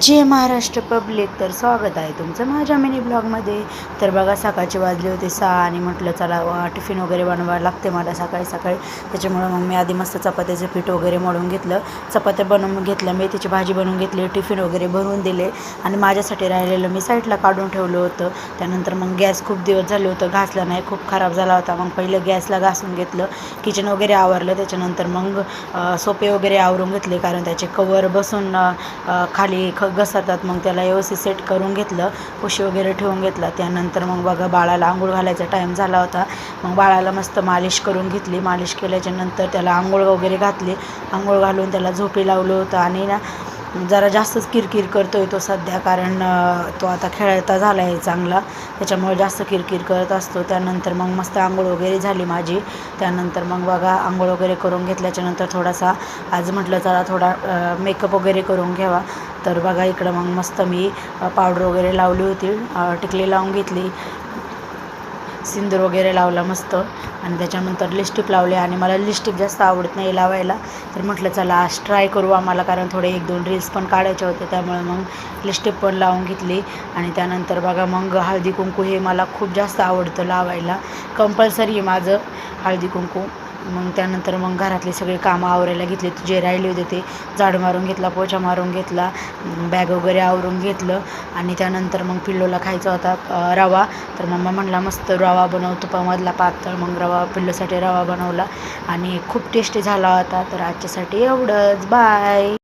जय Maharashtra public. तर स्वागत आहे तुमचं माझ्या मिनी ब्लॉगमध्ये. तर बघा सकाळचे वाजले होते 6 आणि म्हटलं चला टिफिन वगैरे बनवायला लागते मला सकाळी सकाळी. त्याच्यामुळं मग मी आधी मस्त चपात्याचं पीठ वगैरे मळून घेतलं, चपात्या बनवून घेतल्या, मेथीची भाजी बनवून घेतली, टिफिन वगैरे भरून दिले आणि माझ्यासाठी राहिलेलं मी साईडला काढून ठेवलं होतं. त्यानंतर मग गॅस खूप दिवस झाले होतं घासला नाही, खूप खराब झाला होता. मग पहिलं गॅसला घासून घेतलं, किचन वगैरे आवरलं. त्याच्यानंतर मग सोपे वगैरे आवरून घेतले, कारण त्याचे कवर बसून खाली घसरतात. मग त्याला व्यवस्थित सेट करून घेतलं, उशी वगैरे ठेवून घेतला. त्यानंतर मग बघा बाळाला आंघोळ घालायचा टाईम झाला होता. मग बाळाला मस्त मालिश करून घेतली. मालिश केल्याच्यानंतर त्याला आंघोळ वगैरे घातली. आंघोळ घालून त्याला झोपी लावलं होतं आणि ना जरा जास्तच किरकिर करतोय तो सध्या, कारण तो आता खेळता झाला आहे चांगला, त्याच्यामुळे जास्त किरकिर करत असतो. त्यानंतर मग मस्त आंघोळ वगैरे झाली माझी. त्यानंतर मग बघा आंघोळ वगैरे करून घेतल्याच्यानंतर थोडासा आज म्हटलं चला थोडा मेकअप वगैरे करून घ्यावा. तर बघा इकडं मग मस्त मी पावडर वगैरे लावली होती, टिकली लावून घेतली, सिंदूर वगैरे लावला मस्त आणि त्याच्यानंतर लिपस्टिक लावले. आणि मला लिपस्टिक जास्त आवडत नाही लावायला, तर म्हटलं चला आज ट्राय करू आम्हाला, कारण थोडे 1-2 रील्स पण काढायचे होते, त्यामुळे मग लिपस्टिक पण लावून घेतली. आणि त्यानंतर बघा मग हळदी कुंकू हे मला खूप जास्त आवडतं लावायला, कंपल्सरी आहे माझं हळदी कुंकू. मग त्यानंतर मग घरातले सगळे कामं आवरायला घेतले, जे राहिले होते ते झाडू मारून घेतला, पोछा मारून घेतला, बॅग वगैरे आवरून घेतलं. आणि त्यानंतर मग पिल्लूला खायचा होता रवा, तर मम्मा म्हणला मस्त रवा बनव तुपामधला पातळ. मग पिल्लूसाठी रवा बनवला आणि खूप टेस्टी झाला होता. तर आजच्यासाठी एवढंच, बाय.